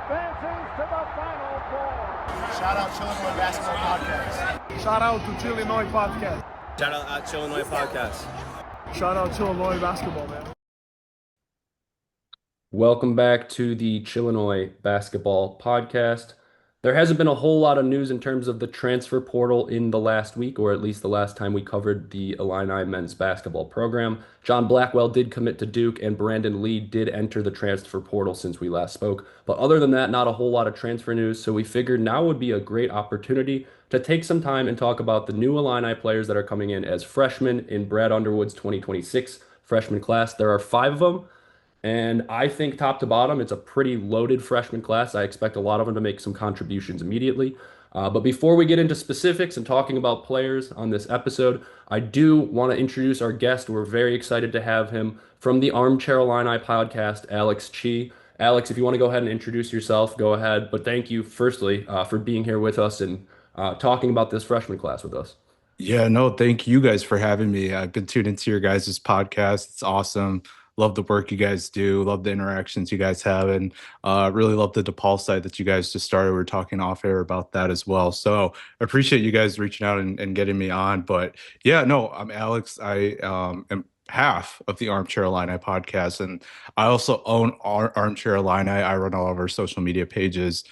advances to the Final Four. Shout out Chillinois Basketball Podcast. Shout out to Chillinois Podcast. Shout out Chillinois Podcast. Shout out Chillinois Basketball, man. Welcome back to the Chillinois Basketball Podcast. There hasn't been a whole lot of news in terms of the transfer portal in the last week, or at least the last time we covered the Illini men's basketball program. John Blackwell did commit to Duke, and Brandon Lee did enter the transfer portal since we last spoke. But other than that, not a whole lot of transfer news, so we figured now would be a great opportunity to take some time and talk about the new Illini players that are coming in as freshmen in Brad Underwood's 2026 freshman class. There are 5 of them. And I think top to bottom, it's a pretty loaded freshman class. I expect a lot of them to make some contributions immediately. But before we get into specifics and talking about players on this episode, I do want to introduce our guest. We're very excited to have him from the Armchair Illini podcast, Alex Chi. Alex, if you want to go ahead and introduce yourself, go ahead. But thank you, firstly, for being here with us and talking about this freshman class with us. Yeah, no, thank you guys for having me. I've been tuned into your guys' podcast. It's awesome. Love the work you guys do. Love the interactions you guys have, and really love the DePaul site that you guys just started. We were talking off air about that as well. So I appreciate you guys reaching out and getting me on. But yeah, no, I'm Alex. I am half of the Armchair Illini podcast, and I also own Armchair Illini. I run all of our social media pages.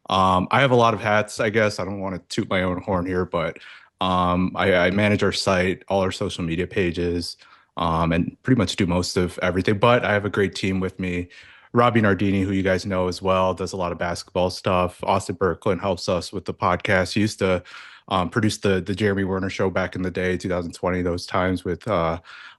I have a lot of hats, I guess. I don't want to toot my own horn here, but I manage our site, all our social media pages, and pretty much do most of everything. But I have a great team with me. Robbie Nardini, who you guys know as well, does a lot of basketball stuff. Austin Berklin helps us with the podcast. He used to produce the Jeremy Werner show back in the day, 2020, those times with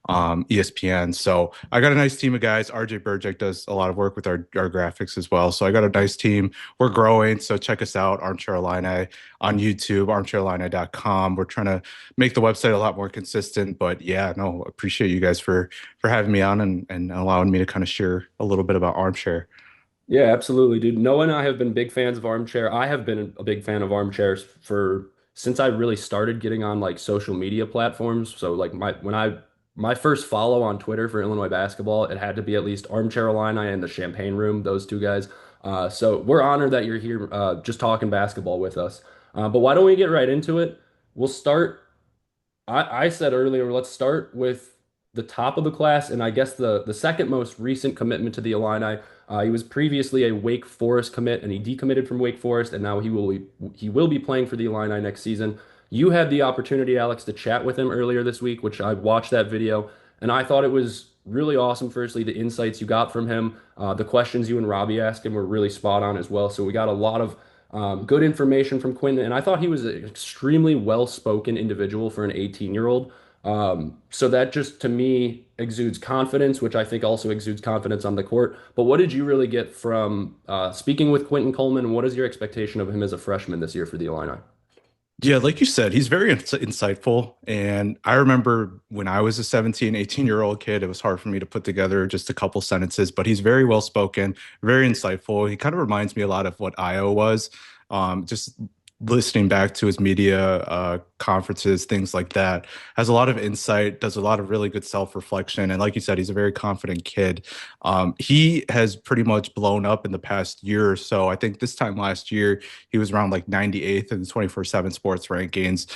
ESPN. So I got a nice team of guys. RJ Burjek does a lot of work with our graphics as well. So I got a nice team. We're growing. So check us out, Armchair Illini on YouTube, armchairillini.com. We're trying to make the website a lot more consistent. But yeah, no, appreciate you guys for having me on and allowing me to kind of share a little bit about Armchair. Yeah, absolutely, dude. Noah and I have been big fans of Armchair. I have been a big fan of Armchairs since I really started getting on like social media platforms. So like my first follow on Twitter for Illinois basketball, it had to be at least Armchair Illini and the Champagne Room, those two guys. So we're honored that you're here just talking basketball with us. But why don't we get right into it? We'll start. I said earlier, let's start with the top of the class, and I guess the second most recent commitment to the Illini. He was previously a Wake Forest commit, and he decommitted from Wake Forest, and now he will be playing for the Illini next season. You had the opportunity, Alex, to chat with him earlier this week, which I watched that video, and I thought it was really awesome. Firstly, the insights you got from him, the questions you and Robbie asked him were really spot on as well. So we got a lot of good information from Quinton, and I thought he was an extremely well-spoken individual for an 18-year-old. So that just to me exudes confidence, which I think also exudes confidence on the court. But what did you really get from speaking with Quinton Coleman, and what is your expectation of him as a freshman this year for the Illini? Yeah, like you said, he's very insightful. And I remember when I was a 17, 18-year-old kid, it was hard for me to put together just a couple sentences, but he's very well spoken, very insightful. He kind of reminds me a lot of what Io was. Just listening back to his media conferences, things like that, has a lot of insight, does a lot of really good self-reflection. And like you said, he's a very confident kid. He has pretty much blown up in the past year or so. I think this time last year, he was around like 98th in the 24/7 sports rankings,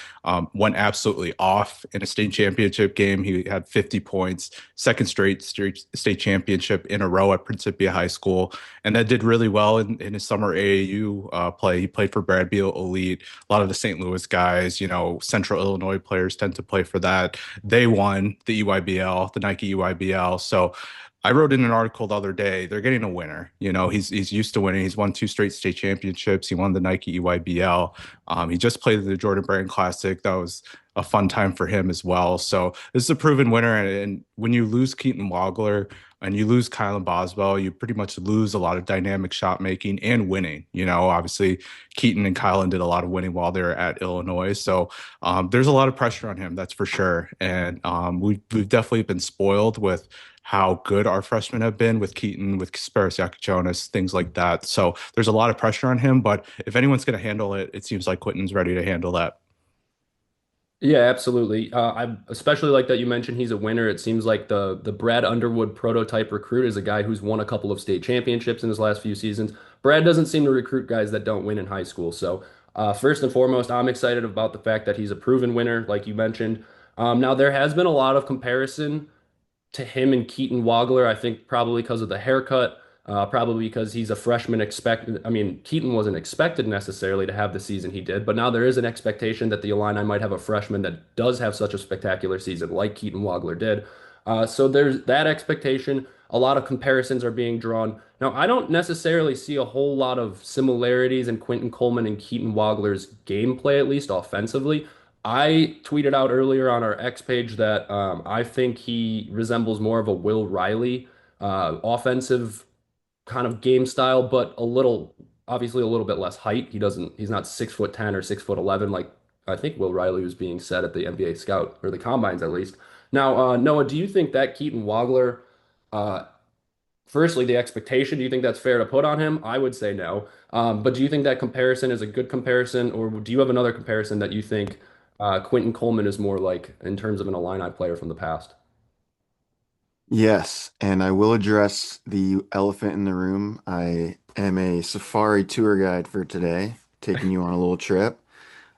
went absolutely off in a state championship game. He had 50 points, second straight state championship in a row at Principia High School. And that did really well in his summer AAU play. He played for Brad Beal Elite. A lot of the St. Louis guys, Central Illinois players tend to play for that. They won the EYBL, the Nike EYBL. So I wrote in an article the other day, they're getting a winner. He's used to winning. He's won 2 straight state championships. He won the Nike EYBL. He just played the Jordan Brand Classic. That was a fun time for him as well. So this is a proven winner. And when you lose Keaton Wagler and you lose Kylan Boswell, you pretty much lose a lot of dynamic shot making and winning. Obviously Keaton and Kylan did a lot of winning while they were at Illinois. So there's a lot of pressure on him, that's for sure. And we've definitely been spoiled with how good our freshmen have been with Keaton, with Kasparis Yakichonis, things like that. So there's a lot of pressure on him, but if anyone's going to handle it, it seems like Quinton's ready to handle that. Yeah, absolutely. I especially like that you mentioned he's a winner. It seems like the Brad Underwood prototype recruit is a guy who's won a couple of state championships in his last few seasons. Brad doesn't seem to recruit guys that don't win in high school. So, first and foremost, I'm excited about the fact that he's a proven winner, like you mentioned. Now, there has been a lot of comparison to him and Keaton Wagler. I think probably because of the haircut, probably because he's a freshman. I mean, Keaton wasn't expected necessarily to have the season he did, but now there is an expectation that the Illini might have a freshman that does have such a spectacular season, like Keaton Wagler did. So there's that expectation. A lot of comparisons are being drawn. Now, I don't necessarily see a whole lot of similarities in Quinton Coleman and Keaton Wagler's gameplay, at least offensively. I tweeted out earlier on our X page that I think he resembles more of a Will Riley offensive kind of game style, but obviously a little bit less height. He's not 6'10" or 6'11" like I think Will Riley was being said at the NBA Scout or the combines at least. Now, Noah, do you think that Keaton Wagler, uh, firstly, the expectation, do you think that's fair to put on him? I would say no. But do you think that comparison is a good comparison, or do you have another comparison that you think Quinton Coleman is more like in terms of an Illini player from the past? Yes, and I will address the elephant in the room. I am a safari tour guide for today, taking you on a little trip.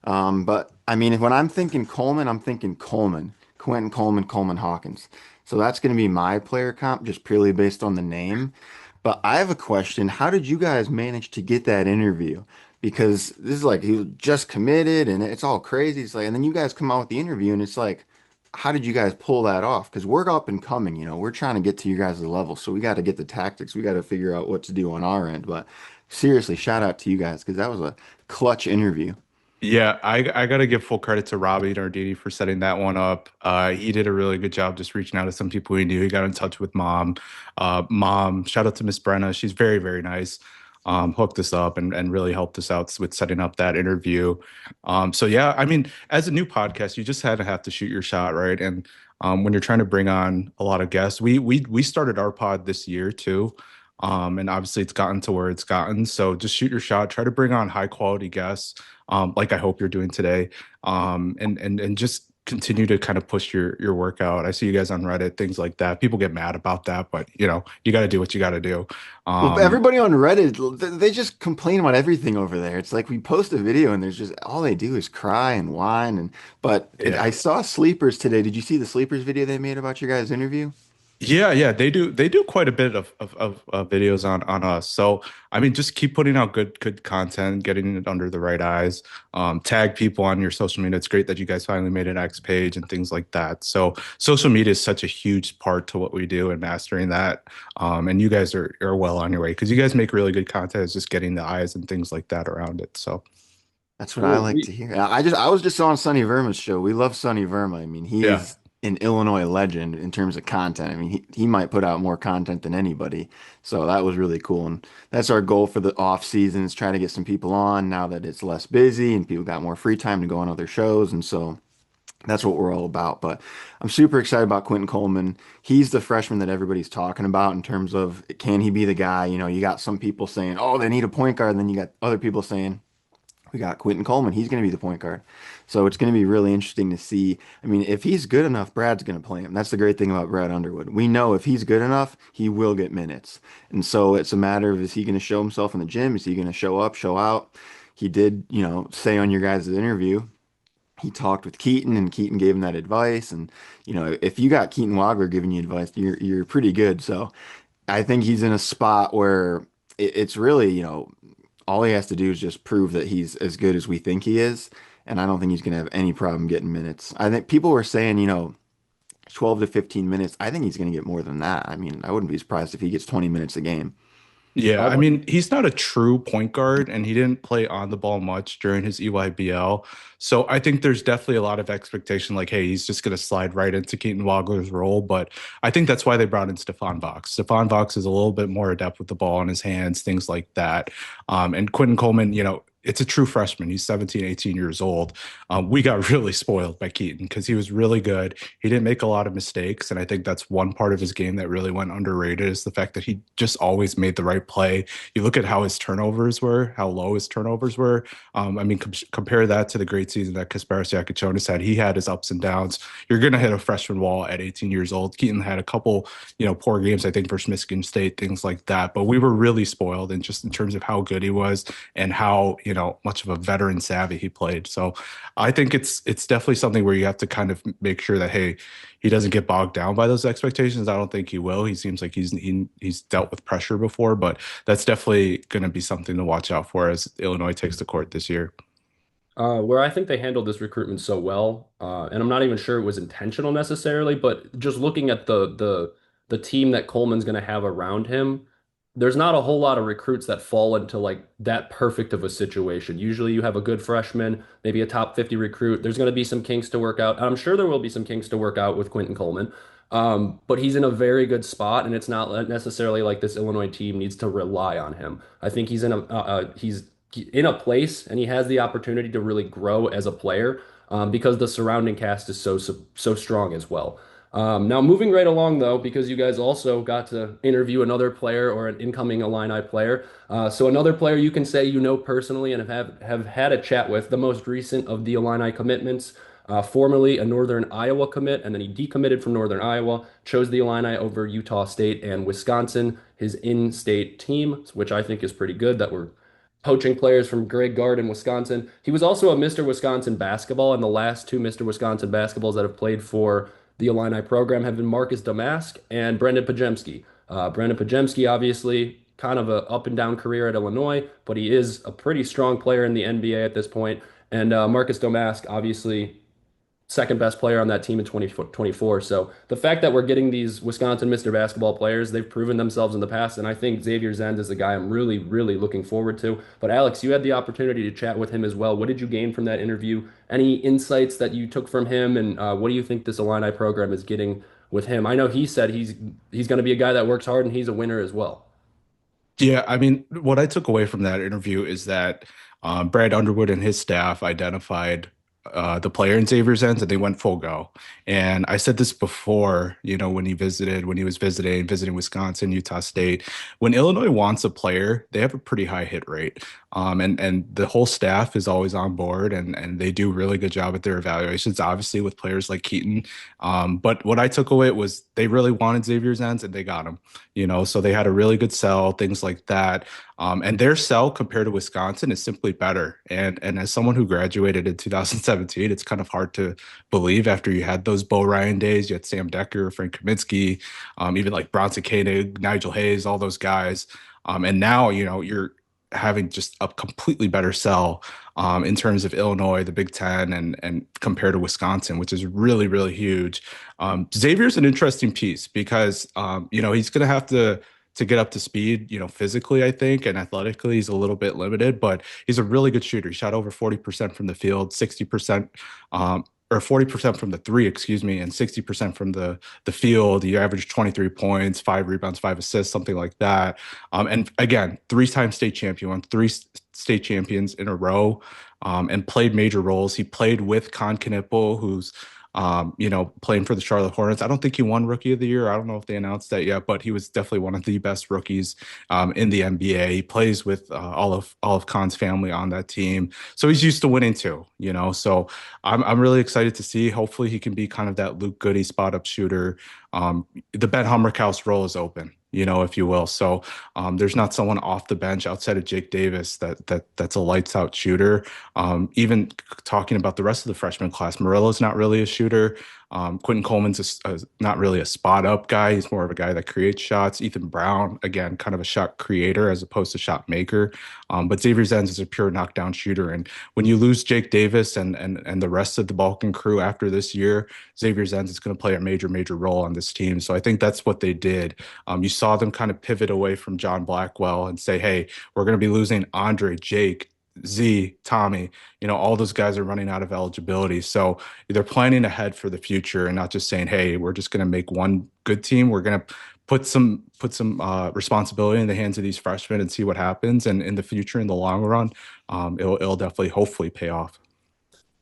But I mean, when I'm thinking Coleman, I'm thinking Coleman, Quentin Coleman, Coleman Hawkins. So that's going to be my player comp, just purely based on the name. But I have a question. How did you guys manage to get that interview? Because this is like he was just committed and it's all crazy. It's like, and then you guys come out with the interview and it's like, how did you guys pull that off? Because we're up and coming, we're trying to get to you guys' level. So we got to get the tactics. We got to figure out what to do on our end. But seriously, shout out to you guys because that was a clutch interview. Yeah, I got to give full credit to Robbie Nardini for setting that one up. He did a really good job just reaching out to some people he knew. He got in touch with mom. Shout out to Miss Brenna. She's very, very nice. Hooked us up and really helped us out with setting up that interview. So yeah, I mean, as a new podcast, you just had to have to shoot your shot, right? And when you're trying to bring on a lot of guests, we started our pod this year too. And obviously it's gotten to where it's gotten. So just shoot your shot, try to bring on high quality guests, like I hope you're doing today. And just continue to kind of push your workout. I see you guys on Reddit, things like that. People get mad about that, but you got to do what you got to do. Well, everybody on Reddit, they just complain about everything over there. It's like we post a video and there's just all they do is cry and whine. I saw Sleepers today. Did you see the Sleepers video they made about your guys' interview? Yeah, they do quite a bit of videos on us. So I mean, just keep putting out good content, getting it under the right eyes. Tag people on your social media. It's great that you guys finally made an X page and things like that. So social media is such a huge part to what we do and mastering that. And you guys are well on your way because you guys make really good content. It's just getting the eyes and things like that around it. So That's what I like to hear. I was just on Sonny Verma's show. We love Sonny Verma. I mean, he yeah. is an Illinois legend in terms of content. I mean, he might put out more content than anybody. So that was really cool. And that's our goal for the off season is trying to get some people on now that it's less busy and people got more free time to go on other shows. And so that's what we're all about. But I'm super excited about Quinton Coleman. He's the freshman that everybody's talking about in terms of can he be the guy? You got some people saying, oh, they need a point guard. And then you got other people saying, we got Quinton Coleman. He's going to be the point guard. So it's going to be really interesting to see. I mean, if he's good enough, Brad's going to play him. That's the great thing about Brad Underwood. We know if he's good enough, he will get minutes. And so it's a matter of is he going to show himself in the gym? Is he going to show up, show out? He did, say on your guys' interview, he talked with Keaton and Keaton gave him that advice. And, if you got Keaton Wagler giving you advice, you're pretty good. So I think he's in a spot where it's really, all he has to do is just prove that he's as good as we think he is. And I don't think he's going to have any problem getting minutes. I think people were saying, 12 to 15 minutes. I think he's going to get more than that. I mean, I wouldn't be surprised if he gets 20 minutes a game. Yeah, I mean, he's not a true point guard and he didn't play on the ball much during his EYBL. So I think there's definitely a lot of expectation like, hey, he's just going to slide right into Keaton Wagler's role. But I think that's why they brought in Stephon Vox. Stephon Vox is a little bit more adept with the ball in his hands, things like that. And Quinton Coleman, it's a true freshman. He's 17, 18 years old. We got really spoiled by Keaton because he was really good. He didn't make a lot of mistakes. And I think that's one part of his game that really went underrated is the fact that he just always made the right play. You look at how his turnovers were, how low his turnovers were. I mean, compare that to the great season that Kasparas Yakachonis had. He had his ups and downs. You're going to hit a freshman wall at 18 years old. Keaton had a couple, poor games, I think, versus Michigan State, things like that. But we were really spoiled in terms of how good he was and how, much of a veteran savvy he played. So I think it's definitely something where you have to kind of make sure that, hey, he doesn't get bogged down by those expectations. I don't think he will. He seems like he's dealt with pressure before, but that's definitely going to be something to watch out for as Illinois takes the court this year. Where I think they handled this recruitment so well, and I'm not even sure it was intentional necessarily, but just looking at the team that Coleman's going to have around him, there's not a whole lot of recruits that fall into like that perfect of a situation. Usually you have a good freshman, maybe a top 50 recruit. There's going to be some kinks to work out. I'm sure there will be some kinks to work out with Quinton Coleman. But he's in a very good spot, and it's not necessarily like this Illinois team needs to rely on him. I think he's in a place, and he has the opportunity to really grow as a player because the surrounding cast is so strong as well. Now, moving right along, though, because you guys also got to interview another player or an incoming Illini player. So another player you can say you know personally and have had a chat with, the most recent of the Illini commitments, formerly a Northern Iowa commit, and then he decommitted from Northern Iowa, chose the Illini over Utah State and Wisconsin, his in-state team, which I think is pretty good that we're poaching players from Greg Gard in Wisconsin. He was also a Mr. Wisconsin basketball, and the last two Mr. Wisconsin basketballs that have played for the Illini program have been Marcus Damask and Brendan Pajemski. Brendan Pajemski, obviously, kind of a up and down career at Illinois, but he is a pretty strong player in the NBA at this point. And Marcus Damask, obviously, second best player on that team in 2024. So the fact that we're getting these Wisconsin Mr. Basketball players, they've proven themselves in the past. And I think Xavier Zens is a guy I'm really, really looking forward to. But Alex, you had the opportunity to chat with him as well. What did you gain from that interview? Any insights that you took from him? And what do you think this Illini program is getting with him? I know he said he's going to be a guy that works hard and he's a winner as well. Yeah, I mean, what I took away from that interview is that Brad Underwood and his staff identified the player in Xavier Zens, and they went full go. And I said this before, when he was visiting Wisconsin, Utah State. When Illinois wants a player, they have a pretty high hit rate. And the whole staff is always on board, and they do a really good job at their evaluations, obviously with players like Keaton. But what I took away was they really wanted Xavier Zens, and they got him. So they had a really good sell, things like that. And their sell compared to Wisconsin is simply better. And as someone who graduated in 2017, it's kind of hard to believe after you had those Bo Ryan days. You had Sam Decker, Frank Kaminsky, even like Bronson Koenig, Nigel Hayes, all those guys. And now, you're having just a completely better sell in terms of Illinois, the Big Ten, and compared to Wisconsin, which is really, really huge. Xavier's an interesting piece because, he's going to have to get up to speed, physically, I think, and athletically, he's a little bit limited, but he's a really good shooter. He shot over 40% from the field, 60%, or 40% from the three, excuse me, and 60% from the field. He averaged 23 points, 5 rebounds, 5 assists, something like that. And again, 3-time state champion, won 3 state champions in a row, and played major roles. He played with Con Knippel, who's playing for the Charlotte Hornets. I don't think he won Rookie of the Year. I don't know if they announced that yet, but he was definitely one of the best rookies in the NBA. He plays with all of Khan's family on that team, so he's used to winning too. So I'm really excited to see. Hopefully, he can be kind of that Luke Goody spot up shooter. The Ben Hummerkaus role is open, if you will. So there's not someone off the bench outside of Jake Davis that's a lights out shooter. Even talking about the rest of the freshman class, Marillo's not really a shooter. Quinton Coleman's not really a spot up guy. He's more of a guy that creates shots. Ethan Brown, again, kind of a shot creator as opposed to shot maker. But Xavier Zens is a pure knockdown shooter. And when you lose Jake Davis and the rest of the Balkan crew after this year, Xavier Zens is going to play a major, major role on this team. So I think that's what they did. You saw them kind of pivot away from John Blackwell and say, hey, we're going to be losing Andre, Jake, Z, Tommy, all those guys are running out of eligibility. So they're planning ahead for the future and not just saying, hey, we're just going to make one good team. We're going to put some responsibility in the hands of these freshmen and see what happens. And in the future, in the long run, it'll definitely hopefully pay off.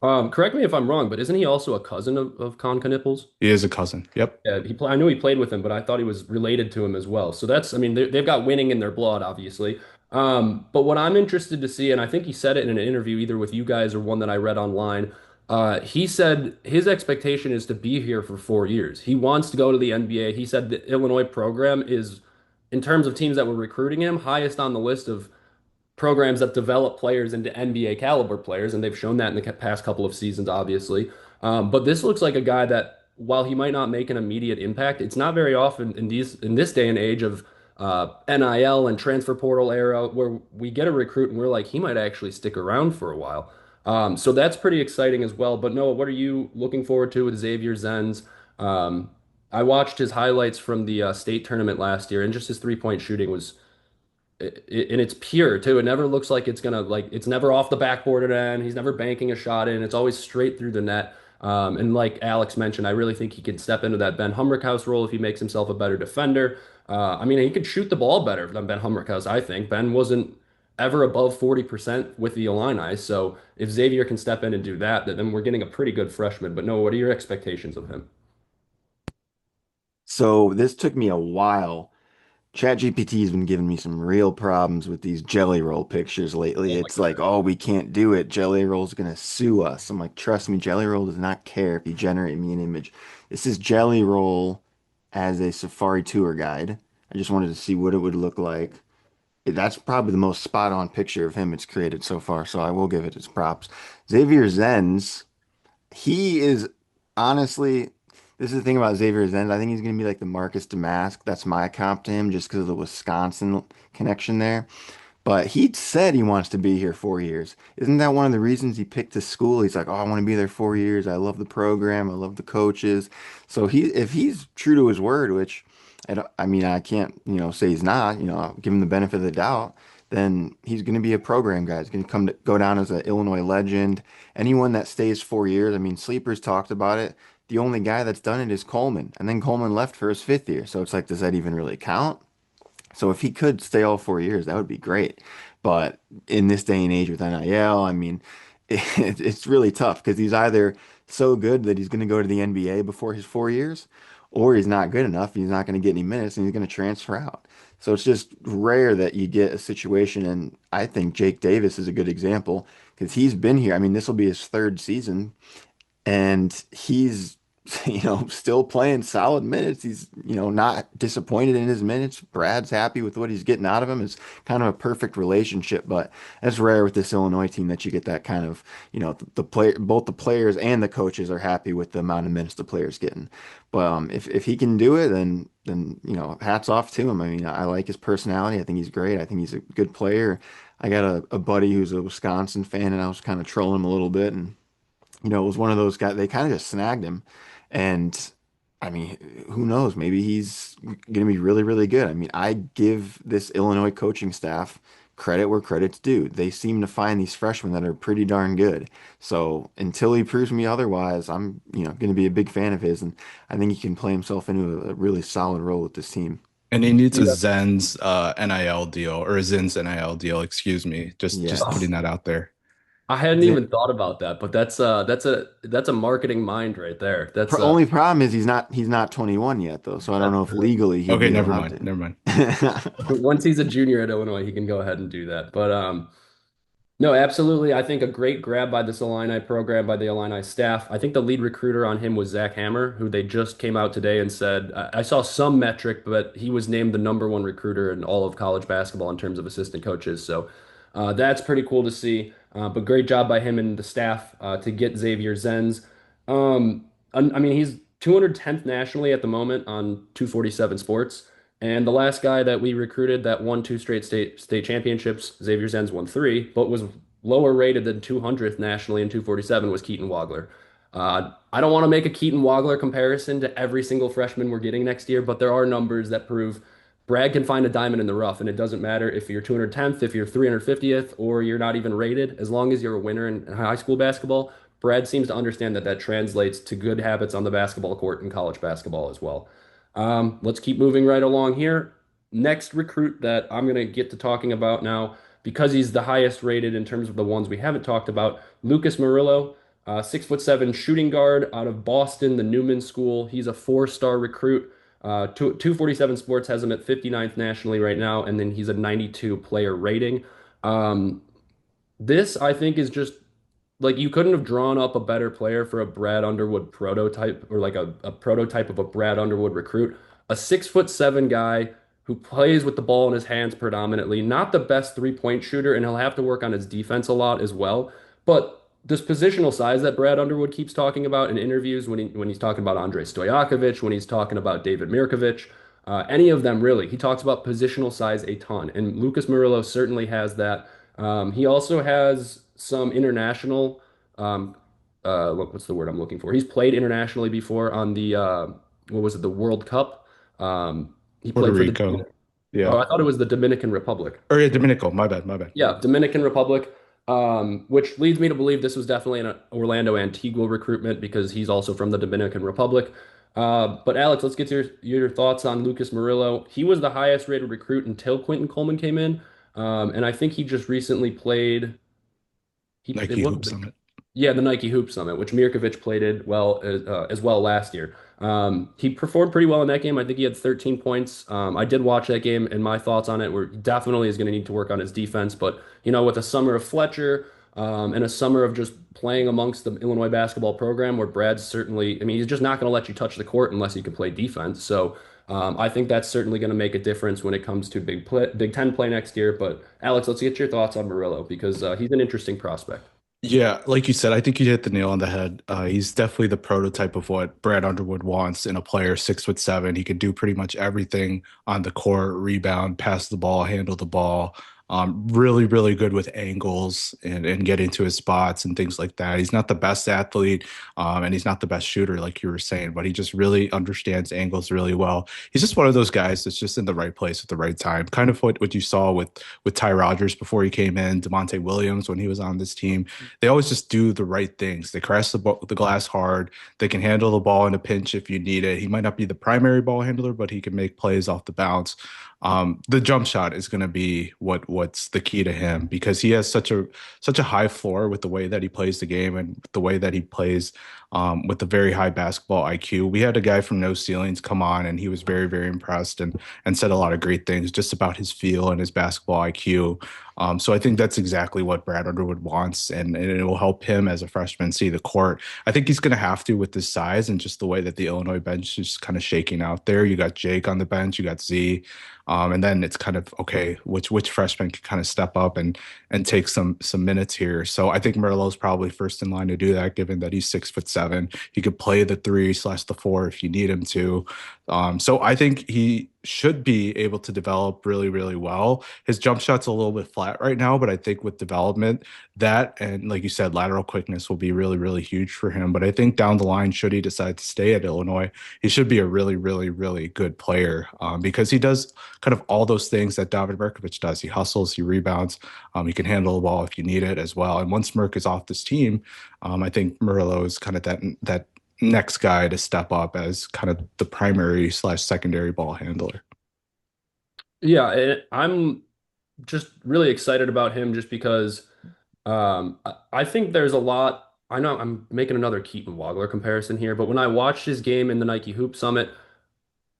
Correct me if I'm wrong, but isn't he also a cousin of Con Knipples? He is a cousin. Yep. Yeah, I knew he played with him, but I thought he was related to him as well. So that's, I mean, they've got winning in their blood, obviously. But what I'm interested to see, and I think he said it in an interview either with you guys or one that I read online, he said his expectation is to be here for 4 years. He wants to go to the NBA. He said the Illinois program is, in terms of teams that were recruiting him, highest on the list of programs that develop players into NBA caliber players, and they've shown that in the past couple of seasons, obviously. But this looks like a guy that, while he might not make an immediate impact, it's not very often in this day and age of NIL and transfer portal era where we get a recruit and we're like, he might actually stick around for a while. So that's pretty exciting as well. But Noah, what are you looking forward to with Xavier Zens? I watched his highlights from the state tournament last year, and just his three-point shooting was and it's pure too. It never looks like it's gonna like it's never off the backboard at end. He's never banking a shot in. It's always straight through the net. And like Alex mentioned, I really think he can step into that Ben Humrickhouse role if he makes himself a better defender. I mean, he could shoot the ball better than Ben Humrickhouse, I think. Ben wasn't ever above 40% with the Illini. So if Xavier can step in and do that, then we're getting a pretty good freshman. But no, what are your expectations of him? So this took me a while. ChatGPT has been giving me some real problems with these Jelly Roll pictures lately. Oh my It's like, oh, we can't do it. Jelly Roll's gonna sue us. I'm like, trust me, Jelly Roll does not care if you generate me an image. This is Jelly Roll as a Safari tour guide. I just wanted to see what it would look like. That's probably the most spot on picture of him it's created so far, so I will give it its props. Xavier Zens, he is honestly, this is the thing about Xavier Zens. I think he's going to be like the Marcus Damask. That's my comp to him just because of the Wisconsin connection there. But he said he wants to be here 4 years. Isn't that one of the reasons he picked this school? He's like, oh, I want to be there 4 years. I love the program. I love the coaches. So if he's true to his word, which I mean, I can't, say he's not, I'll give him the benefit of the doubt, then he's going to be a program guy. He's going to go down as an Illinois legend. Anyone that stays 4 years, I mean, Sleepers talked about it. The only guy that's done it is Coleman, and then Coleman left for his fifth year. So it's like, does that even really count? So if he could stay all 4 years, that would be great. But in this day and age with NIL, I mean, it's really tough because he's either so good that he's going to go to the NBA before his 4 years, or he's not good enough. He's not going to get any minutes and he's going to transfer out. So it's just rare that you get a situation. And I think Jake Davis is a good example because he's been here. I mean, this will be his third season and he's still playing solid minutes. He's not disappointed in his minutes. Brad's happy with what he's getting out of him. It's kind of a perfect relationship, but it's rare with this Illinois team that you get that kind of, the player, both the players and the coaches are happy with the amount of minutes the players getting. But if he can do it, then hats off to him. I mean, I like his personality. I think he's great. I think he's a good player. I got a buddy who's a Wisconsin fan, and I was kind of trolling him a little bit, and it was one of those guys. They kind of just snagged him. And I mean, who knows? Maybe he's going to be really, really good. I mean, I give this Illinois coaching staff credit where credit's due. They seem to find these freshmen that are pretty darn good. So until he proves me otherwise, I'm, going to be a big fan of his. And I think he can play himself into a really solid role with this team. And he needs a Zen's NIL deal or a Zen's NIL deal, excuse me. Just putting that out there. I hadn't even thought about that, but that's a marketing mind right there. That's only problem is he's not 21 yet though, so I don't know if legally okay, never mind. Once he's a junior at Illinois, he can go ahead and do that. But no, absolutely. I think a great grab by this Illini program, by the Illini staff. I think the lead recruiter on him was Zach Hammer, who they just came out today and said, I saw some metric, but he was named the #1 recruiter in all of college basketball in terms of assistant coaches. So that's pretty cool to see. But great job by him and the staff to get Xavier Zens. I mean, he's 210th nationally at the moment on 247 Sports. And the last guy that we recruited that won two straight state championships, Xavier Zens won three, but was lower rated than 200th nationally in 247 was Keaton Wagler. I don't want to make a Keaton Wagler comparison to every single freshman we're getting next year, but there are numbers that prove Brad can find a diamond in the rough, and it doesn't matter if you're 210th, if you're 350th, or you're not even rated. As long as you're a winner in high school basketball, Brad seems to understand that translates to good habits on the basketball court in college basketball as well. Let's keep moving right along here. Next recruit that I'm going to get to talking about now, because he's the highest rated in terms of the ones we haven't talked about, Lucas Marillo, 6'7" shooting guard out of Boston, the Newman School. He's a four-star recruit. 247 Sports has him at 59th nationally right now, and then he's a 92 player rating. Um, this, I think, is just like you couldn't have drawn up a better player for a Brad Underwood prototype or like a prototype of a Brad Underwood recruit. A 6'7" guy who plays with the ball in his hands predominantly, not the best three-point shooter, and he'll have to work on his defense a lot as well. But this positional size that Brad Underwood keeps talking about in interviews when he's talking about Andrei Stojakovic, when he's talking about David Mirkovic, any of them really, he talks about positional size a ton, and Lucas Murillo certainly has that. He also has some international, um, what's the word I'm looking for? He's played internationally before on the, what was it, the World Cup. He Puerto played for Rico. Yeah. oh, I thought it was the Dominican Republic. Or yeah, Dominico. My bad. My bad. Yeah, Dominican Republic, which leads me to believe this was definitely an Orlando Antigua recruitment because he's also from the Dominican Republic. But Alex, let's get to your thoughts on Lucas Murillo. He was the highest rated recruit until Quinton Coleman came in. And I think he just recently played. It Nike Hoop wasn't Summit. yeah, the Nike Hoop Summit, which Mirkovic played it well as well last year. He performed pretty well in that game. I think he had 13 points. I did watch that game, and my thoughts on it were definitely is going to need to work on his defense. But with a summer of Fletcher and a summer of just playing amongst the Illinois basketball program, where Brad's certainly, I mean, he's just not going to let you touch the court unless you can play defense. So I think that's certainly going to make a difference when it comes to Big Ten play next year. But Alex, let's get your thoughts on Murillo because he's an interesting prospect. Yeah, like you said, I think you hit the nail on the head. He's definitely the prototype of what Brad Underwood wants in a player, 6'7". He can do pretty much everything on the court, rebound, pass the ball, handle the ball. Really, really good with angles and getting to his spots and things like that. He's not the best athlete, and he's not the best shooter, like you were saying, but he just really understands angles really well. He's just one of those guys that's just in the right place at the right time. Kind of what you saw with Ty Rodgers before he came in, Demonte Williams when he was on this team. They always just do the right things. They crash the glass hard. They can handle the ball in a pinch if you need it. He might not be the primary ball handler, but he can make plays off the bounce. The jump shot is going to be what's the key to him because he has such a high floor with the way that he plays the game and the way that he plays with a very high basketball IQ. We had a guy from No Ceilings come on, and he was very, very impressed and said a lot of great things just about his feel and his basketball IQ. So I think that's exactly what Brad Underwood wants, and it will help him as a freshman see the court. I think he's going to have to with his size and just the way that the Illinois bench is kind of shaking out there. You got Jake on the bench, you got Z, and then it's kind of okay, which freshman can kind of step up and take some minutes here. So I think Marillo's probably first in line to do that, given that he's 6'7". He could play the 3/the 4 if you need him to. So I think he should be able to develop really, really well. His jump shot's a little bit flat right now, but I think with development, that and like you said, lateral quickness will be really, really huge for him. But I think down the line, should he decide to stay at Illinois, he should be a really, really, really good player because he does kind of all those things that David Mirkovic does. He hustles, he rebounds, he can handle the ball if you need it as well. And once Mirk is off this team, I think Murillo is kind of that next guy to step up as kind of the primary/secondary ball handler. Yeah, I'm just really excited about him just because I think there's a lot. I know I'm making another Keaton Wagler comparison here, but when I watched his game in the Nike Hoop Summit,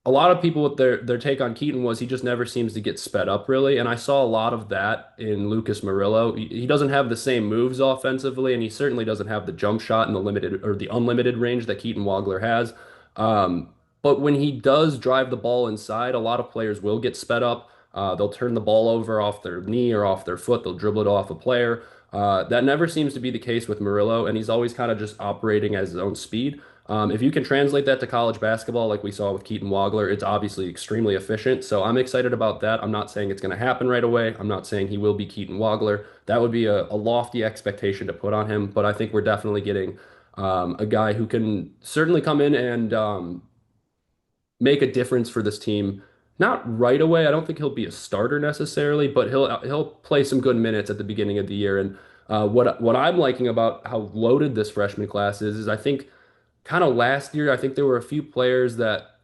a lot of people with their take on Keaton was he just never seems to get sped up really, and I saw a lot of that in Lucas Murillo. He doesn't have the same moves offensively, and he certainly doesn't have the jump shot and the limited or the unlimited range that Keaton Wagler has. Um, but when he does drive the ball inside, a lot of players will get sped up. They'll turn the ball over off their knee or off their foot. They'll dribble it off a player. That never seems to be the case with Murillo, and he's always kind of just operating at his own speed. If you can translate that to college basketball, like we saw with Keaton Wagler, it's obviously extremely efficient. So I'm excited about that. I'm not saying it's going to happen right away. I'm not saying he will be Keaton Wagler. That would be a lofty expectation to put on him. But I think we're definitely getting a guy who can certainly come in and make a difference for this team. Not right away. I don't think he'll be a starter necessarily, but he'll play some good minutes at the beginning of the year. And what I'm liking about how loaded this freshman class is I think kind of last year, I think there were a few players that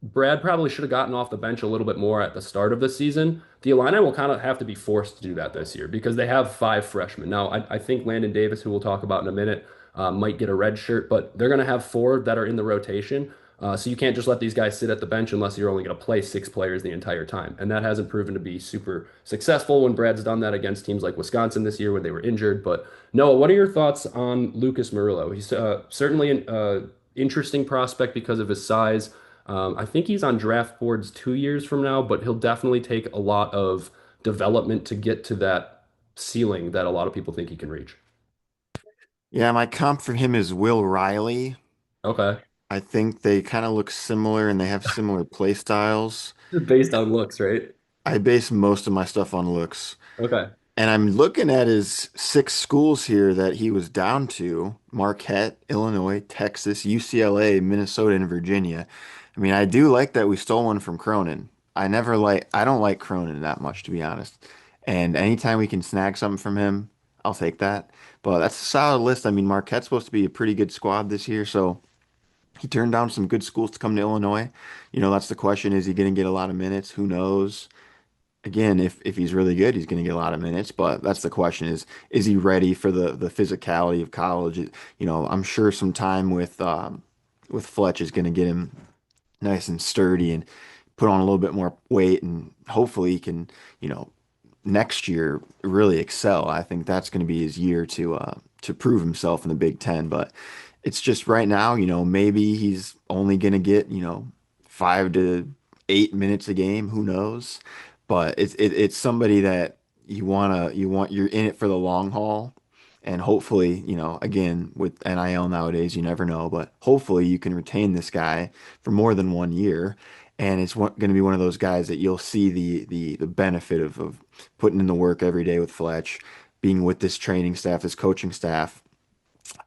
Brad probably should have gotten off the bench a little bit more at the start of the season. The Illini will kind of have to be forced to do that this year because they have five freshmen. Now, I think Landon Davis, who we'll talk about in a minute, might get a red shirt, but they're going to have four that are in the rotation. So you can't just let these guys sit at the bench unless you're only going to play six players the entire time. And that hasn't proven to be super successful when Brad's done that against teams like Wisconsin this year when they were injured. But Noah, what are your thoughts on Lucas Marillo? He's certainly an interesting prospect because of his size. I think he's on draft boards 2 years from now, but he'll definitely take a lot of development to get to that ceiling that a lot of people think he can reach. Yeah, my comp for him is Will Riley. Okay. I think they kind of look similar and they have similar play styles. Based on looks, right? I base most of my stuff on looks. Okay. And I'm looking at his six schools here that he was down to: Marquette, Illinois, Texas, UCLA, Minnesota, and Virginia. I mean, I do like that we stole one from Cronin. I don't like Cronin that much, to be honest. And anytime we can snag something from him, I'll take that. But that's a solid list. I mean, Marquette's supposed to be a pretty good squad this year, so he turned down some good schools to come to Illinois. That's the question. Is he going to get a lot of minutes? Who knows? Again, if he's really good, he's going to get a lot of minutes. But that's the question: is he ready for the physicality of college? I'm sure some time with Fletch is going to get him nice and sturdy and put on a little bit more weight, and hopefully he can, next year really excel. I think that's going to be his year to prove himself in the Big Ten. But it's just right now, maybe he's only going to get 5 to 8 minutes a game. Who knows? But it's somebody that you're in it for the long haul. And hopefully, again, with NIL nowadays, you never know, but hopefully you can retain this guy for more than 1 year. And it's going to be one of those guys that you'll see the benefit of putting in the work every day with Fletch, being with this training staff, this coaching staff.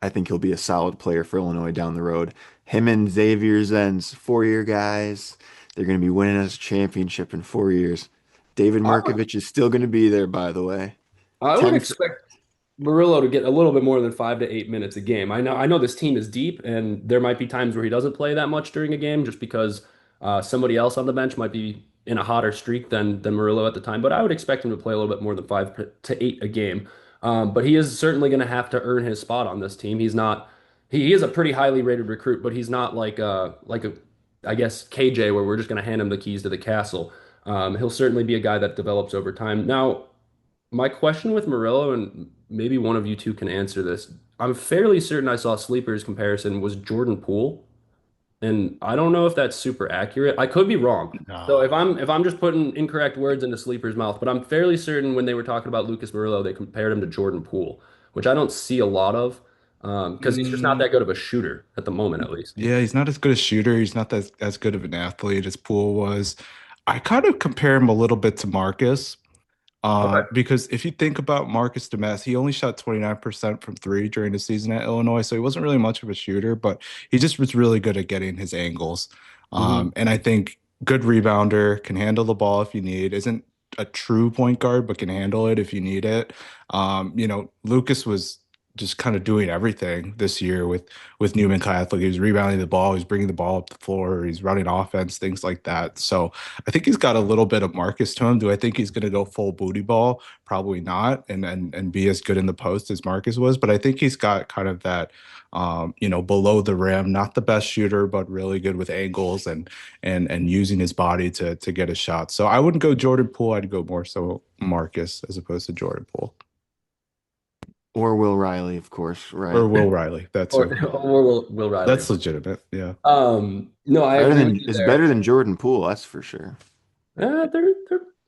I think he'll be a solid player for Illinois down the road. Him and Xavier Zens, 4 year guys. They're going to be winning us a championship in 4 years. David I would, Markovich is still going to be there, by the way. I would 10, expect Marillo to get a little bit more than 5 to 8 minutes a game. I know this team is deep, and there might be times where he doesn't play that much during a game just because somebody else on the bench might be in a hotter streak than Marillo at the time. But I would expect him to play a little bit more than 5 to 8 a game. But he is certainly going to have to earn his spot on this team. He's not. He is a pretty highly rated recruit, but he's not like a I guess KJ where we're just going to hand him the keys to the castle. He'll certainly be a guy that develops over time. Now, my question with Marillo, and maybe one of you two can answer this. I'm fairly certain I saw Sleeper's comparison was Jordan Poole, and I don't know if that's super accurate. I could be wrong. So No. if I'm just putting incorrect words into Sleeper's mouth, but I'm fairly certain when they were talking about Lucas Marillo, they compared him to Jordan Poole, which I don't see a lot of, because he's just not Mm, that good of a shooter at the moment, at least. yeah, he's not as good a shooter. He's not as good of an athlete as Poole was. I kind of compare him a little bit to Marcus. Okay. Because if you think about Marcus Demess, he only shot 29% from three during the season at Illinois, so he wasn't really much of a shooter, but he just was really good at getting his angles. Hmm. And I think good rebounder, can handle the ball if you need, isn't a true point guard, but can handle it if you need it. Lucas was just kind of doing everything this year with Newman Catholic. He was rebounding the ball, he's bringing the ball up the floor, he's running offense, things like that. So I think he's got a little bit of Marcus to him. Do I think he's going to go full booty ball? Probably not, and be as good in the post as Marcus was. But I think he's got kind of that, below the rim, not the best shooter, but really good with angles and using his body to get a shot. So I wouldn't go Jordan Poole. I'd go more so Marcus as opposed to Jordan Poole or Will Riley, of course, right? or Will Riley. That's Or Will Riley. that's legitimate. Yeah. No, I Better agree with than you it's there. better than Jordan Poole, that's for sure. They're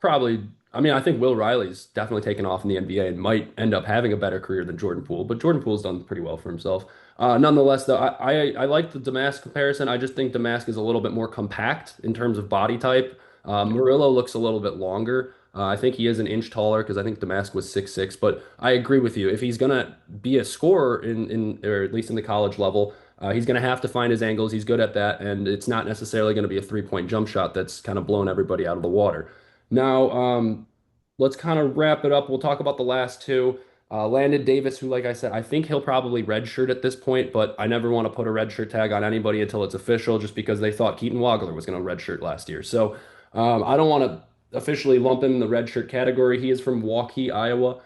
probably. I mean, I think Will Riley's definitely taken off in the NBA and might end up having a better career than Jordan Poole, but Jordan Poole's done pretty well for himself. Nonetheless, though, I like the Damask comparison. I just think Damask is a little bit more compact in terms of body type. Murillo looks a little bit longer. I think he is an inch taller because I think Damask was 6'6". But I agree with you. If he's gonna be a scorer or at least in the college level, he's gonna have to find his angles. He's good at that, and it's not necessarily gonna be a 3-point jump shot that's kind of blown everybody out of the water. Now, let's kind of wrap it up. We'll talk about the last two. Landon Davis, who, like I said, I think he'll probably redshirt at this point, but I never want to put a redshirt tag on anybody until it's official, just because they thought Keaton Wagler was going to redshirt last year. So I don't want to officially lump him in the redshirt category. He is from Waukee, Iowa.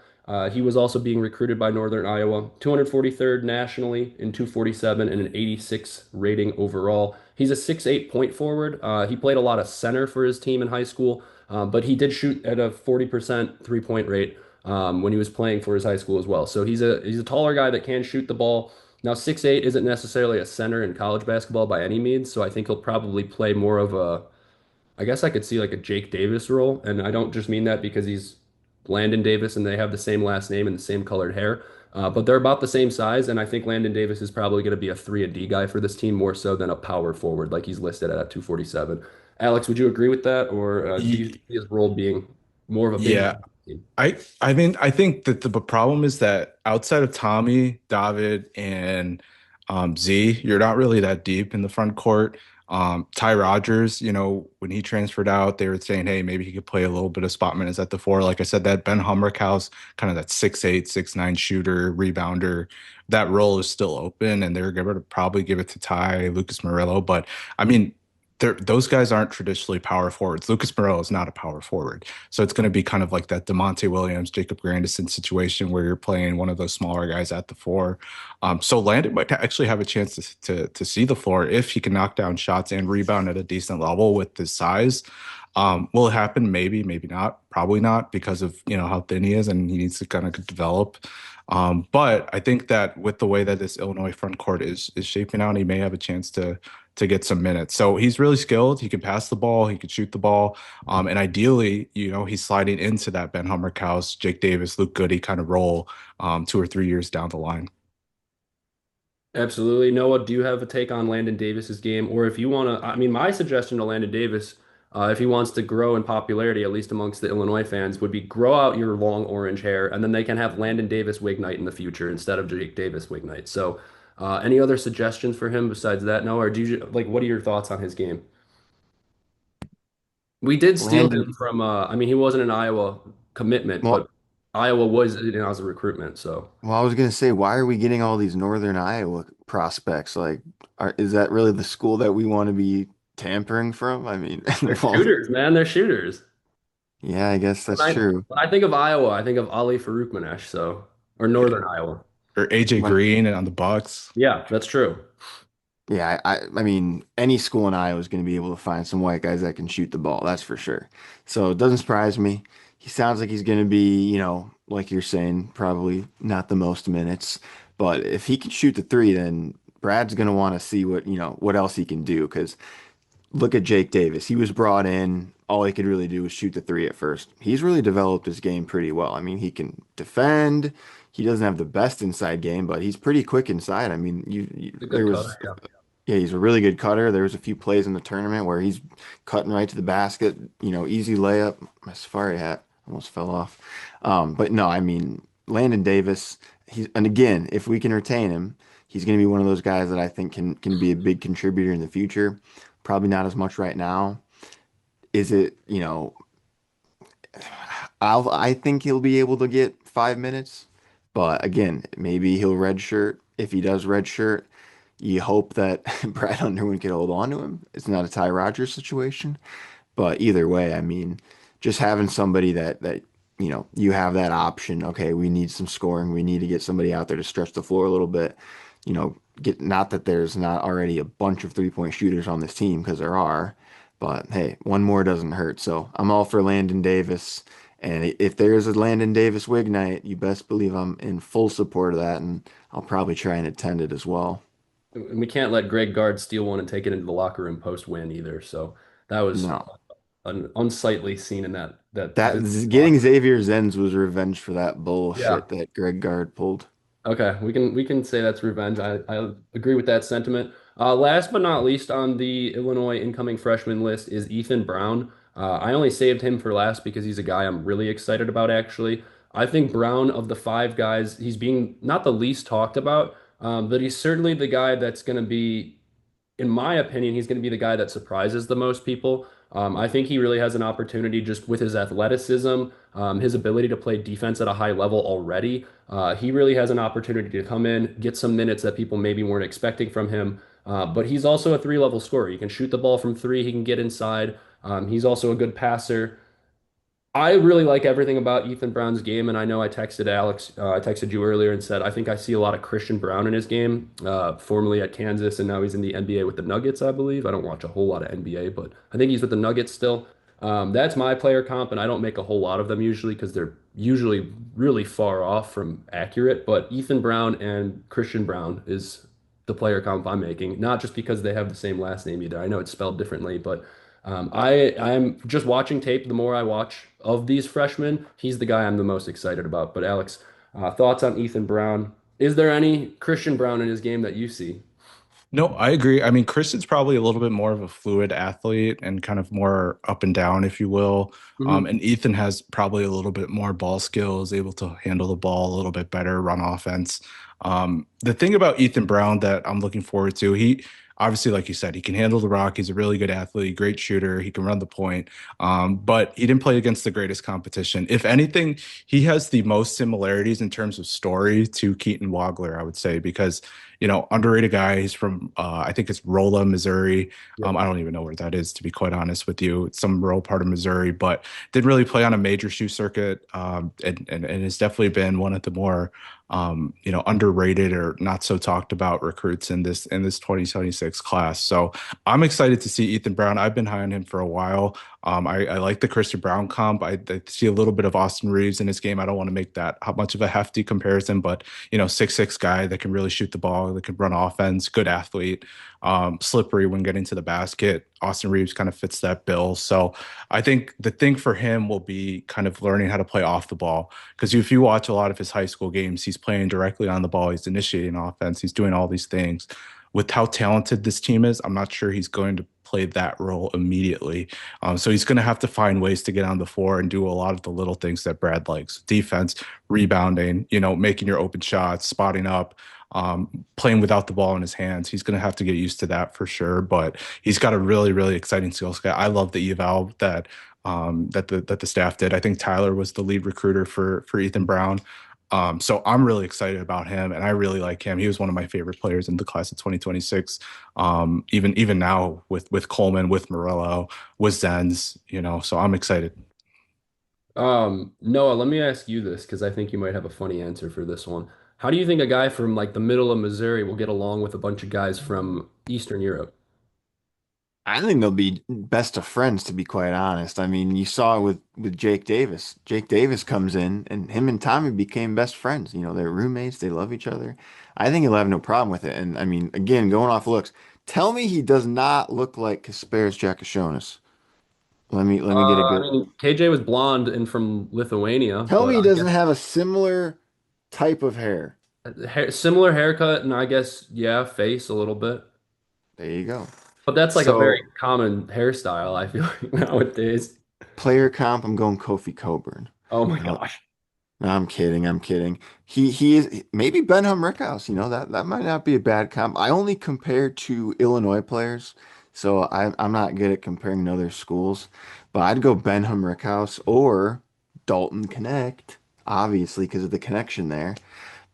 He was also being recruited by Northern Iowa, 243rd nationally in 247 and an 86 rating overall. He's a 6'8" point forward. He played a lot of center for his team in high school, but he did shoot at a 40% three-point rate when he was playing for his high school as well. So he's a taller guy that can shoot the ball. Now 6'8" isn't necessarily a center in college basketball by any means, so I think he'll probably play more of a, I guess I could see like a Jake Davis role, and I don't just mean that because he's Landon Davis and they have the same last name and the same colored hair. But they're about the same size, and I think Landon Davis is probably going to be a 3 and D guy for this team more so than a power forward like he's listed at 247. Alex, would you agree with that, or do you see his role being more of a big Yeah, I mean, I think that the problem is that outside of Tommy, David, and Z, you're not really that deep in the front court. Ty Rogers, when he transferred out, they were saying, hey, maybe he could play a little bit of spot minutes at the four. Like I said, that Ben Hummerkaus, kind of that 6'8", 6'9" shooter, rebounder, that role is still open, and they're going to probably give it to Ty, Lucas Marillo. But I mean, those guys aren't traditionally power forwards. Lucas Marillo is not a power forward. So it's going to be kind of like that Demonte Williams, Jacob Grandison situation where you're playing one of those smaller guys at the four. So Landon might actually have a chance to see the floor if he can knock down shots and rebound at a decent level with his size. Will it happen? Maybe, maybe not. Probably not because of how thin he is and he needs to kind of develop. But I think that with the way that this Illinois front court is shaping out, he may have a chance to get some minutes. So he's really skilled. He can pass the ball. He can shoot the ball. And ideally, he's sliding into that Ben Hummerkaus, Jake Davis, Luke Goody kind of role 2 or 3 years down the line. Absolutely. Noah, do you have a take on Landon Davis's game? Or if you want to, I mean, my suggestion to Landon Davis, if he wants to grow in popularity, at least amongst the Illinois fans, would be grow out your long orange hair, and then they can have Landon Davis wig night in the future instead of Jake Davis wig night. So, any other suggestions for him besides that, Noah? Or do you like, what are your thoughts on his game? We did steal Landon, him from, I mean, he wasn't an Iowa commitment, well, but Iowa was, as a recruitment. So. I was gonna say, why are we getting all these Northern Iowa prospects? Like, is that really the school that we want to be tampering from? I mean, They're shooters, man. They're shooters. yeah, I guess that's When I, true. when I think of Iowa, I think of Ali Faroukmanesh, so or Northern Iowa. Or AJ My- Green and on the Bucks. Yeah, that's true. Yeah, I mean, any school in Iowa is going to be able to find some white guys that can shoot the ball. That's for sure. So it doesn't surprise me. He sounds like he's going to be, like you're saying, probably not the most minutes. But if he can shoot the three, then Brad's going to want to see what else he can do. Because look at Jake Davis. He was brought in. All he could really do was shoot the three at first. He's really developed his game pretty well. I mean, he can defend. He doesn't have the best inside game, but he's pretty quick inside. I mean, A there good was cutter, yeah. yeah, he's a really good cutter. There was a few plays in the tournament where he's cutting right to the basket, easy layup. My safari hat almost fell off. But no, I mean, Landon Davis, and again, if we can retain him, he's going to be one of those guys that I think can be a big contributor in the future. Probably not as much right now. Is it, I think he'll be able to get 5 minutes, but again, maybe he'll redshirt. If he does redshirt, you hope that Brad Underwood can hold on to him. It's not a Ty Rogers situation, but either way, I mean, just having somebody that you have that option. Okay, we need some scoring. We need to get somebody out there to stretch the floor a little bit. Get not that there's not already a bunch of 3-point shooters on this team because there are, but hey, one more doesn't hurt. So I'm all for Landon Davis. And if there's a Landon Davis wig night, you best believe I'm in full support of that, and I'll probably try and attend it as well. And we can't let Greg Gard steal one and take it into the locker room post win either. So that was No, an unsightly scene in that that locker getting Xavier Zens was revenge for that room. Yeah. bullshit that Greg Gard pulled. Okay, we can say that's revenge. I agree with that sentiment. Last but not least on the Illinois incoming freshman list is Ethan Brown. I only saved him for last because he's a guy I'm really excited about, actually. I think Brown, of the five guys, he's being not the least talked about, but he's certainly the guy that's going to be, in my opinion, he's going to be the guy that surprises the most people. I think he really has an opportunity just with his athleticism, his ability to play defense at a high level already. He really has an opportunity to come in, get some minutes that people maybe weren't expecting from him. But he's also a three-level scorer. He can shoot the ball from three, he can get inside. He's also a good passer. I really like everything about Ethan Brown's game, and I know I texted Alex, I texted you earlier and said I think I see a lot of Christian Brown in his game, formerly at Kansas, and now he's in the NBA with the Nuggets, I believe. I don't watch a whole lot of NBA, but I think he's with the Nuggets still. That's my player comp, and I don't make a whole lot of them usually because they're usually really far off from accurate. But Ethan Brown and Christian Brown is the player comp I'm making, not just because they have the same last name either. I know it's spelled differently, but I'm just watching tape. The more I watch of these freshmen, he's the guy I'm the most excited about. But Alex, thoughts on Ethan Brown? Is there any Christian Brown in his game that you see? No, I agree. I mean, Kristen's probably a little bit more of a fluid athlete and kind of more up and down, if you will. Mhm. And Ethan has probably a little bit more ball skills, able to handle the ball a little bit better, run offense. The thing about Ethan Brown that I'm looking forward to, he obviously, like you said, he can handle the rock. He's a really good athlete, great shooter. He can run the point. But he didn't play against the greatest competition. If anything, he has the most similarities in terms of story to Keaton Wagler, I would say, because underrated guy. He's from I think it's Rolla, Missouri. Yep. I don't even know where that is, to be quite honest with you. It's some rural part of Missouri, but didn't really play on a major shoe circuit, and has definitely been one of the more underrated or not so talked about recruits in this 2026 class. So I'm excited to see Ethan Brown. I've been high on him for a while. I like the Christian Brown comp. I see a little bit of Austin Reeves in his game. I don't want to make that how much of a hefty comparison, but 6'6" guy that can really shoot the ball, that can run offense, good athlete, slippery when getting to the basket. Austin Reeves kind of fits that bill. So I think the thing for him will be kind of learning how to play off the ball. Because if you watch a lot of his high school games, he's playing directly on the ball. He's initiating offense. He's doing all these things. With how talented this team is, I'm not sure he's going to play that role immediately. So he's going to have to find ways to get on the floor and do a lot of the little things that Brad likes: defense, rebounding, making your open shots, spotting up, playing without the ball in his hands. He's going to have to get used to that for sure. But he's got a really, really exciting skill set. I love the eval that the staff did. I think Tyler was the lead recruiter for Ethan Brown. So I'm really excited about him, and I really like him. He was one of my favorite players in the class of 2026. Even now with Coleman, with Marillo, with Zens, so I'm excited. Noah, let me ask you this because I think you might have a funny answer for this one. How do you think a guy from like the middle of Missouri will get along with a bunch of guys from Eastern Europe? I think they'll be best of friends, to be quite honest. I mean, you saw it with Jake Davis. Jake Davis comes in, and him and Tommy became best friends. They're roommates. They love each other. I think he'll have no problem with it. And I mean, again, going off looks, tell me he does not look like Kasparis Jakashonis. Let me get a I good. mean, KJ was blonde and from Lithuania, Tell but me he I doesn't guess have a similar type of hair. similar haircut, and I guess yeah, face a little bit. There you go. But that's like a very So common hairstyle, I feel like nowadays. player comp, I'm going Kofi Coburn. Oh my Uh, gosh. No, I'm kidding. I'm kidding. He is maybe Benham Rickhouse. That might not be a bad comp. I only compare to Illinois players, so I'm not good at comparing to other schools. But I'd go Benham Rickhouse or Dalton Connect, obviously because of the connection there.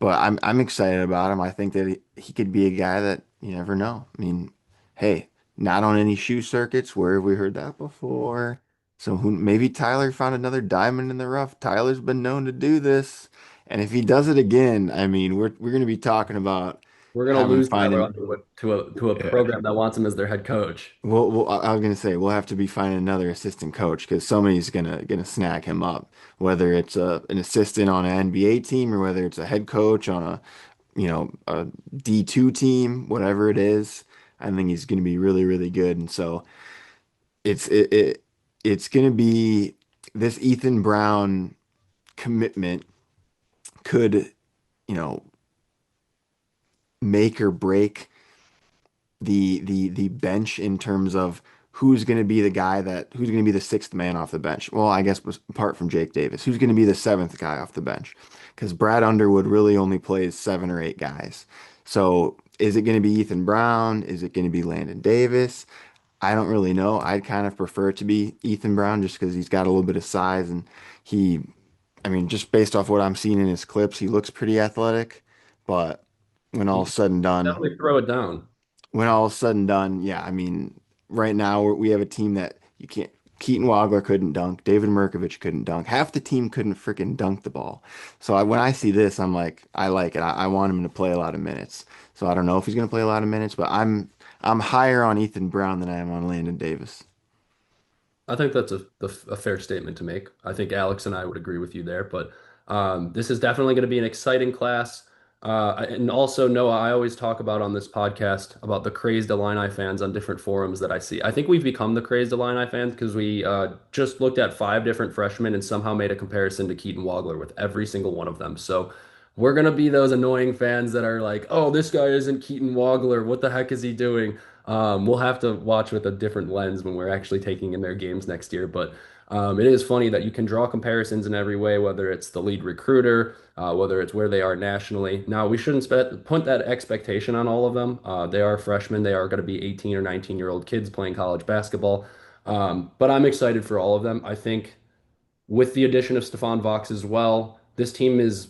But I'm excited about him. I think that he could be a guy that you never know. I mean, hey, not on any shoe circuits. Where have we heard that before? So maybe Tyler found another diamond in the rough. Tyler's been known to do this, and if he does it again, I mean, we're going to be talking about We're gonna having lose Tyler finding. Underwood to a Yeah. program that wants him as their head coach. I was going to say we'll have to be finding another assistant coach because somebody's gonna snag him up, whether it's an assistant on an NBA team or whether it's a head coach on a D2 team, whatever it is. I think he's going to be really really good, and so it's it, it it's going to be this Ethan Brown commitment could, you know, make or break the bench in terms of who's going to be the guy who's going to be the sixth man off the bench. Well, I guess apart from Jake Davis, who's going to be the seventh guy off the bench? Because Brad Underwood really only plays seven or eight guys. So is it going to be Ethan Brown? Is it going to be Landon Davis? I don't really know. I'd kind of prefer it to be Ethan Brown just because he's got a little bit of size and he, I mean, just based off what I'm seeing in his clips, he looks pretty athletic. But when all He is said and done, definitely throw it down. when all is said and done, yeah, I mean, right now we have a team that you can't. Keaton Wagler couldn't dunk. David Mirkovich couldn't dunk. Half the team couldn't freaking dunk the ball. So when I see this, I'm like, I like it. I want him to play a lot of minutes. So I don't know if he's going to play a lot of minutes, but I'm higher on Ethan Brown than I am on Landon Davis. I think that's a fair statement to make. I think Alex and I would agree with you there, but this is definitely going to be an exciting class. And also, Noah, I always talk about on this podcast about the crazed Illini fans on different forums that I see. I think we've become the crazed Illini fans because we just looked at 5 different freshmen and somehow made a comparison to Keaton Wagler with every single one of them. So we're going to be those annoying fans that are like, oh, this guy isn't Keaton Wagler. What the heck is he doing? We'll have to watch with a different lens when we're actually taking in their games next year. But it is funny that you can draw comparisons in every way, whether it's the lead recruiter, whether it's where they are nationally. Now, we shouldn't put that expectation on all of them. They are freshmen. They are going to be 18 or 19-year-old kids playing college basketball. But I'm excited for all of them. I think with the addition of Stephon Vox as well, this team is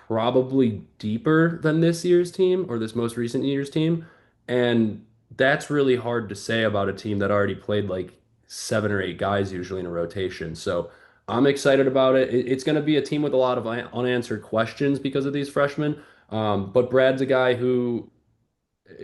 probably deeper than this year's team or this most recent year's team. And that's really hard to say about a team that already played like 7 or 8 guys usually in a rotation. So I'm excited about it. It's going to be a team with a lot of unanswered questions because of these freshmen. But Brad's a guy who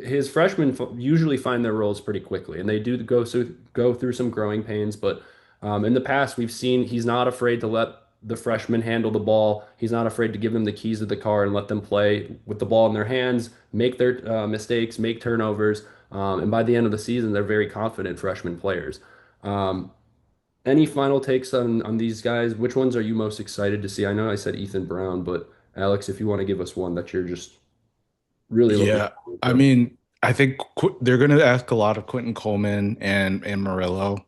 his freshmen usually find their roles pretty quickly, and they do go through some growing pains. But in the past, we've seen he's not afraid to let the freshmen handle the ball. He's not afraid to give them the keys to the car and let them play with the ball in their hands, make their mistakes, make turnovers. And by the end of the season, they're very confident freshman players. Um, any final takes on these guys? Which ones are you most excited to see? I know I said Ethan Brown, but Alex, if you want to give us one that you're just really looking Yeah, forward I to. mean, I think they're going to ask a lot of Quinton Coleman and Marillo,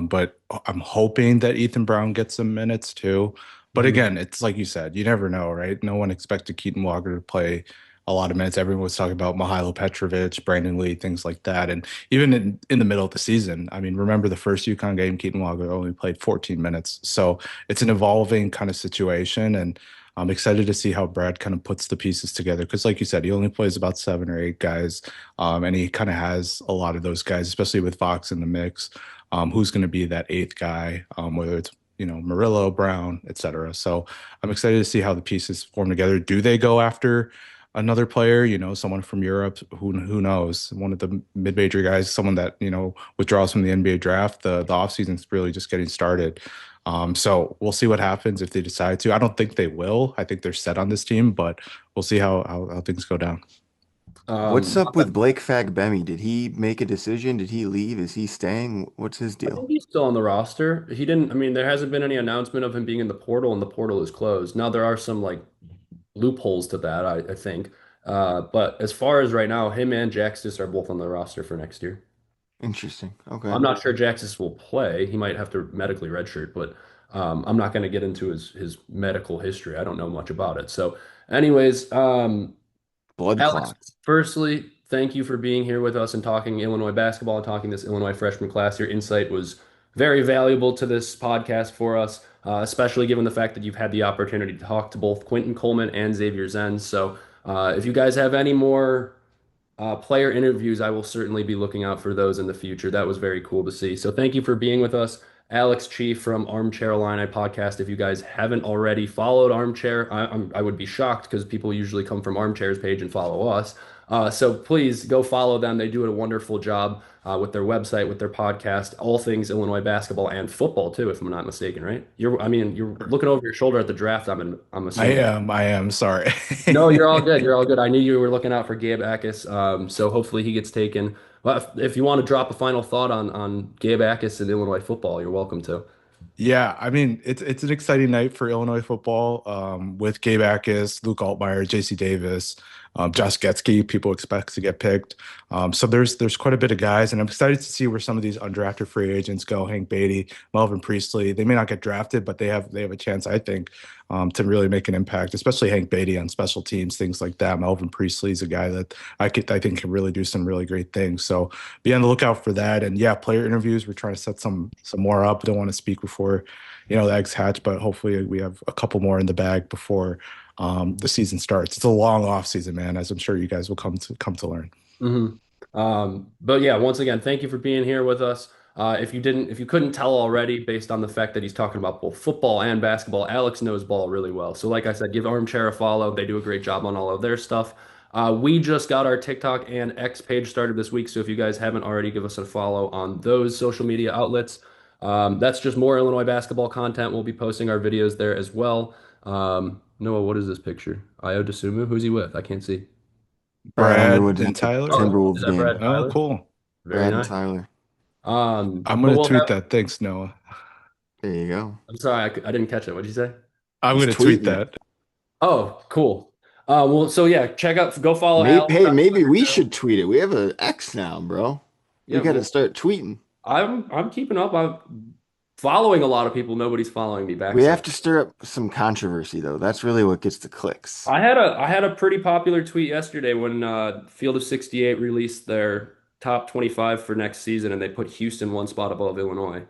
but I'm hoping that Ethan Brown gets some minutes too. But Mhm. again, it's like you said, you never know, right? No one expected Keaton Walker to play a lot of minutes. Everyone was talking about Mihailo Petrovic, Brandon Lee, things like that. And even in the middle of the season, I mean, remember the first UConn game, Keaton Walker only played 14 minutes. So it's an evolving kind of situation. And I'm excited to see how Brad kind of puts the pieces together because, like you said, he only plays about 7 or 8 guys, and he kind of has a lot of those guys, especially with Fox in the mix. Who's going to be that eighth guy, whether it's Marillo, Brown, etc. So I'm excited to see how the pieces form together. Do they go after another player? Someone from Europe? Who knows? One of the mid-major guys, someone that withdraws from the NBA draft. The offseason's really just getting started. So we'll see what happens if they decide to. I don't think they will. I think they're set on this team, but we'll see how things go down. What's Um, up with Blake Fagbemi? Did he make a decision? Did he leave? Is he staying? What's his I deal? think he's still on the roster. He didn't, I mean, there hasn't been any announcement of him being in the portal, and the portal is closed. Now there are some like loopholes to that, I think. But as far as right now, him and Jaxis are both on the roster for next year. Interesting. Okay. I'm not sure Jaxis will play. He might have to medically redshirt, but I'm not going to get into his medical history. I don't know much about it. So, anyways, Blood Alex, clots. firstly, thank you for being here with us and talking Illinois basketball and talking this Illinois freshman class. Your insight was very valuable to this podcast for us, especially given the fact that you've had the opportunity to talk to both Quinton Coleman and Xavier Zens. So, if you guys have any more player interviews, I will certainly be looking out for those in the future. That was very cool to see. So thank you for being with us. Alex Chief from Armchair Illini podcast. If you guys haven't already followed Armchair, I would be shocked because people usually come from Armchair's page and follow us. So please go follow them. They do a wonderful job with their website, with their podcast, all things Illinois basketball and football too, if I'm not mistaken, right? I mean, you're looking over your shoulder at the draft. I'm I assuming. am. I am. Sorry. No, you're all good. You're all good. I knew you were looking out for Gabe Akis, so hopefully he gets taken. Well, if you want to drop a final thought on Gabe Akis and Illinois football, you're welcome to. Yeah, I mean it's an exciting night for Illinois football with Gabe Akis, Luke Altmaier, J.C. Davis, Josh Getsky. People expect to get picked. So there's quite a bit of guys, and I'm excited to see where some of these undrafted free agents go. Hank Beatty, Melvin Priestley. They may not get drafted, but they have a chance, I think, to really make an impact, especially Hank Beatty on special teams, things like that. Melvin Priestley's a guy that I think can really do some really great things. So be on the lookout for that. And yeah, player interviews. We're trying to set some more up. Don't want to speak before, the eggs hatch, but hopefully we have a couple more in the bag before the season starts. It's a long off season, man, as I'm sure you guys will come to learn. But yeah, once again, thank you for being here with us. If you couldn't tell already, based on the fact that he's talking about both football and basketball, Alex knows ball really well. So, like I said, give Armchair a follow. They do a great job on all of their stuff. We just got our TikTok and X page started this week. So if you guys haven't already, give us a follow on those social media outlets. That's just more Illinois basketball content. We'll be posting our videos there as well. Noah, what is this picture? Io DeSumo? Who's he with? I can't see. Brad Brad Underwood's and Tyler. Oh, is Timberwolves that game. Brad Oh, Tyler? cool. Very Brad and nice. Tyler. I'm But gonna we'll tweet have, that. Thanks, Noah. There you go. I'm sorry, I didn't catch it. What'd you say? I'm He's gonna tweet tweeting it. that. Oh, cool. Well, so yeah, go follow Maybe, Alex hey, on maybe Twitter we too. should tweet it. We have an X now, bro. We Yeah, got to well, start tweeting. I'm keeping up. I'm following a lot of people. Nobody's following me back. We So have to stir up some controversy, though. That's really what gets the clicks. I had a pretty popular tweet yesterday when Field of 68 released their top 25 for next season, and they put Houston one spot above Illinois.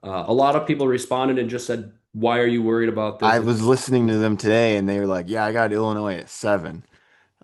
A lot of people responded and just said, "Why are you worried about this?" I was listening to them today, and they were like, "Yeah, I got Illinois at 7."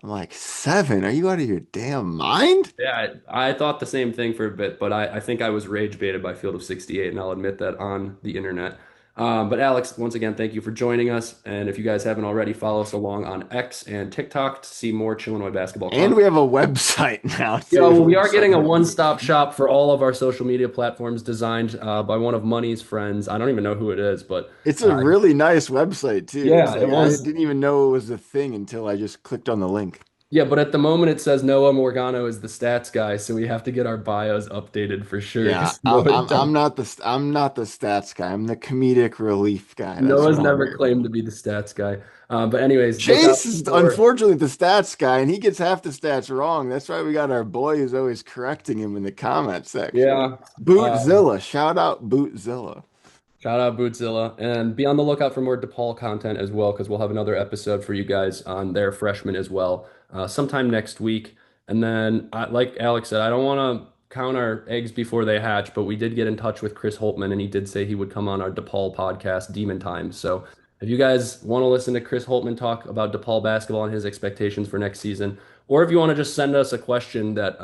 I'm like, 7? Are you out of your damn mind? Yeah, I thought the same thing for a bit, but I think I was rage baited by Field of 68, and I'll admit that on the internet. But Alex, once again, thank you for joining us. And if you guys haven't already, follow us along on X and TikTok to see more Chillinois basketball And content. we have a website now, Yeah, too. well, we are getting a one-stop shop for all of our social media platforms designed by one of Money's friends. I don't even know who it is, but It's a really nice website, too. yeah, It's like, it I was. didn't even know it was a thing until I just clicked on the link. Yeah, but at the moment it says Noah Morgano is the stats guy, so we have to get our bios updated for sure. Yeah, 'Cause I'm not the stats guy. I'm the comedic relief guy. That's Noah's what I'm never here claimed to for. be the stats guy. But anyways, look out Chase is for unfortunately the stats guy, and he gets half the stats wrong. That's why we got our boy who's always correcting him in the comment section. yeah. Bootzilla, shout out Bootzilla. Shout out Bootzilla, and be on the lookout for more DePaul content as well, because we'll have another episode for you guys on their freshmen as well, sometime next week. And then, like Alex said, I don't want to count our eggs before they hatch, but we did get in touch with Chris Holtman, and he did say he would come on our DePaul podcast, Demon Time. So if you guys want to listen to Chris Holtman talk about DePaul basketball and his expectations for next season, or if you want to just send us a question that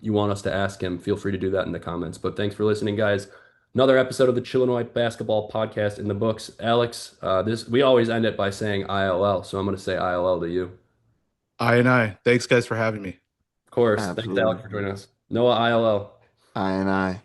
you want us to ask him, feel free to do that in the comments. But thanks for listening, guys. Another episode of the Chillinois Basketball Podcast in the books. Alex, this we always end it by saying ILL, so I'm going to say ILL to you. I. Thanks, guys, for having me. Of course. Thanks, Absolutely. Alex, for joining us. Noah, ILL. I and I.